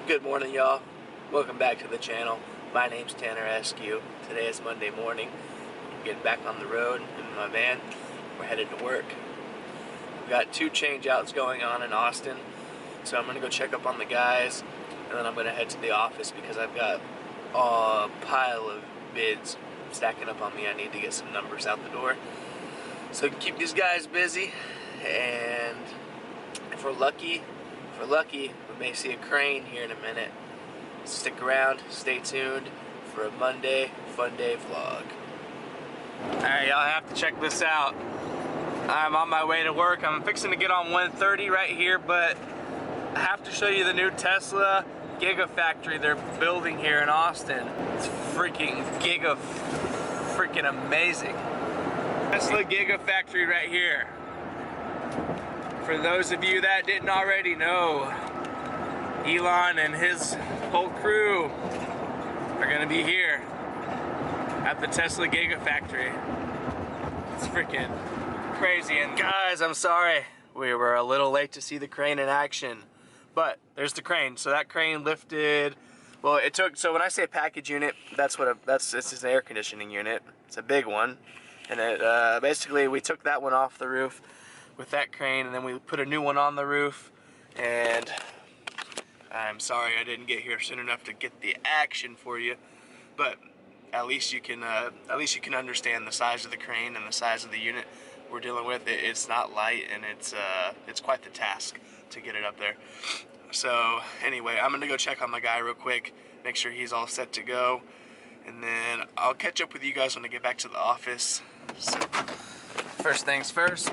Good morning, y'all. Welcome back to the channel. My name's Tanner Askew. Today is Monday morning. I'm getting back on the road in my van. We're headed to work. We've got 2 change-outs going on in Austin, so I'm going to go check up on the guys, and then I'm going to head to the office because I've got a pile of bids stacking up on me. I need to get some numbers out the door. So keep these guys busy, and if we're lucky, we may see a crane here in a minute. Stick around, stay tuned for a Monday Fun Day vlog. Alright, y'all have to check this out. I'm on my way to work. I'm fixing to get on 130 right here, but I have to show you the new Tesla Gigafactory they're building here in Austin. It's freaking freaking amazing. Tesla Gigafactory right here. For those of you that didn't already know, Elon and his whole crew are gonna be here at the Tesla Gigafactory. It's freaking crazy. And guys, I'm sorry, we were a little late to see the crane in action, but there's the crane. So that crane lifted, well, it took, so when I say package unit, it's just an air conditioning unit. It's a big one, and it basically we took that one off the roof with that crane, and then we put a new one on the roof. And I'm sorry I didn't get here soon enough to get the action for you, but at least you can understand the size of the crane and the size of the unit we're dealing with. It's not light, and it's quite the task to get it up there. So anyway, I'm gonna go check on my guy real quick, make sure he's all set to go, and then I'll catch up with you guys when I get back to the office. So, first things first,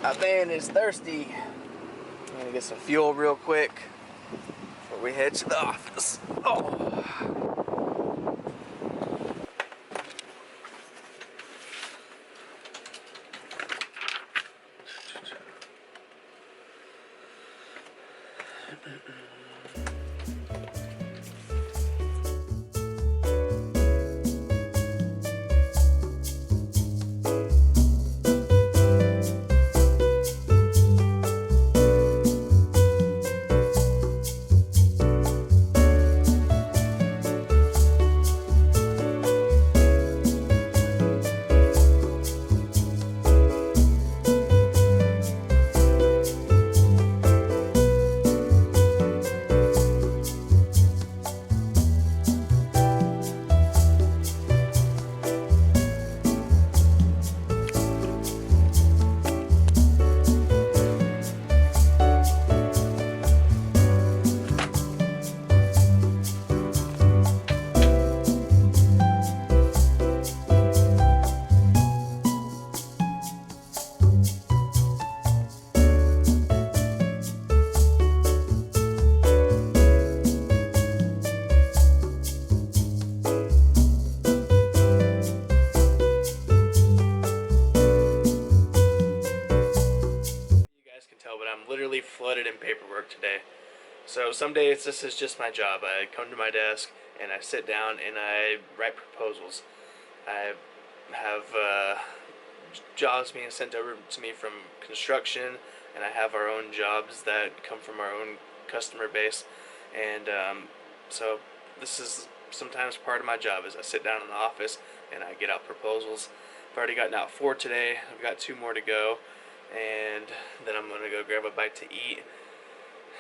my van is thirsty. I'm gonna get some fuel real quick before we head to the office. Oh. Literally flooded in paperwork today. So some days this is just my job. I come to my desk and I sit down and I write proposals. I have jobs being sent over to me from construction, and I have our own jobs that come from our own customer base. And so this is sometimes part of my job, is I sit down in the office and I get out proposals. I've already gotten out 4 today. I've got 2 more to go, and then I'm gonna go grab a bite to eat.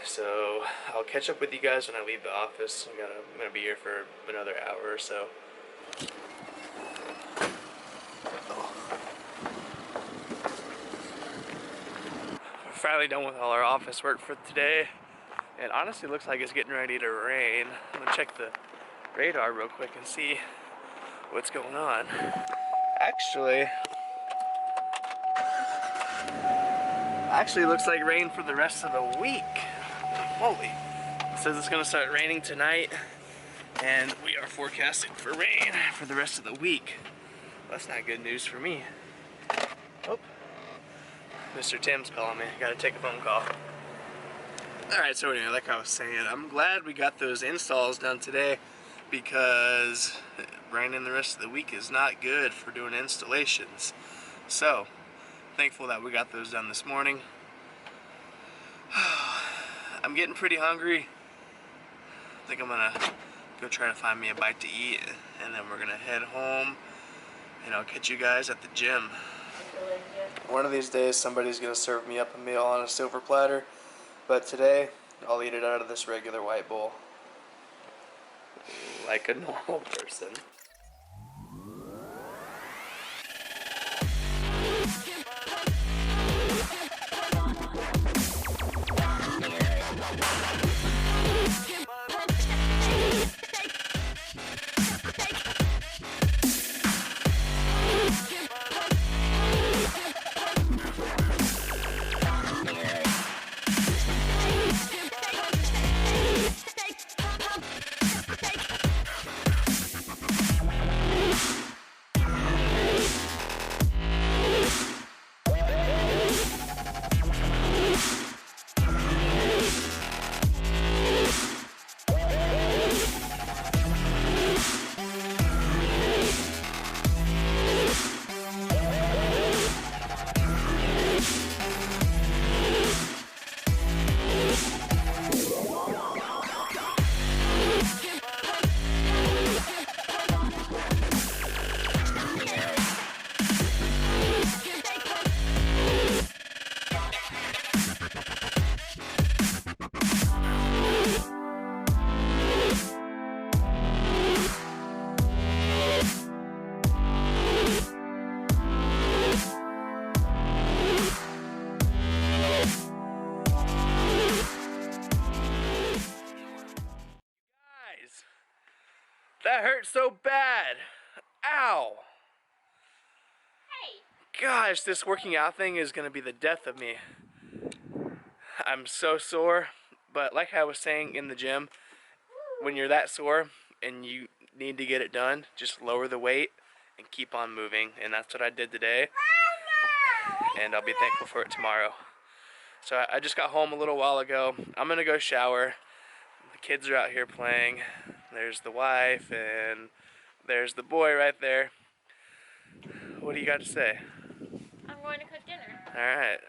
So I'll catch up with you guys when I leave the office. I'm gonna be here for another hour or so. We're finally done with all our office work for today, and honestly looks like it's getting ready to rain. I'm gonna check the radar real quick and see what's going on. Actually looks like rain for the rest of the week. Holy. It says it's gonna start raining tonight, and we are forecasting for rain for the rest of the week. That's not good news for me. Oh, Mr. Tim's calling me. Gotta take a phone call. Alright, so anyway, like I was saying, I'm glad we got those installs done today, because raining the rest of the week is not good for doing installations. So thankful that we got those done this morning. I'm getting pretty hungry. I think I'm gonna go try to find me a bite to eat, and then we're gonna head home, and I'll catch you guys at the gym. One of these days somebody's gonna serve me up a meal on a silver platter, but today I'll eat it out of this regular white bowl. Like a normal person. That hurt so bad. Ow. Hey. Gosh, this working out thing is gonna be the death of me. I'm so sore, but like I was saying in the gym, when you're that sore and you need to get it done, just lower the weight and keep on moving. And that's what I did today, and I'll be thankful for it tomorrow. So I just got home a little while ago. I'm gonna go shower. The kids are out here playing. There's the wife and there's the boy right there. What do you got to say? I'm going to cook dinner. Alright.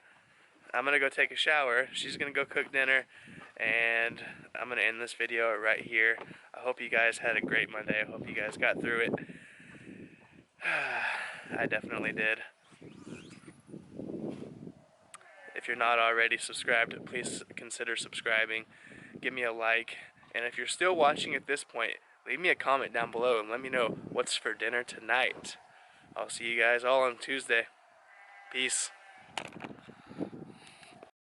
I'm gonna go take a shower. She's gonna go cook dinner. And I'm gonna end this video right here. I hope you guys had a great Monday. I hope you guys got through it. I definitely did. If you're not already subscribed, please consider subscribing. Give me a like. And if you're still watching at this point, leave me a comment down below and let me know what's for dinner tonight. I'll see you guys all on Tuesday. Peace.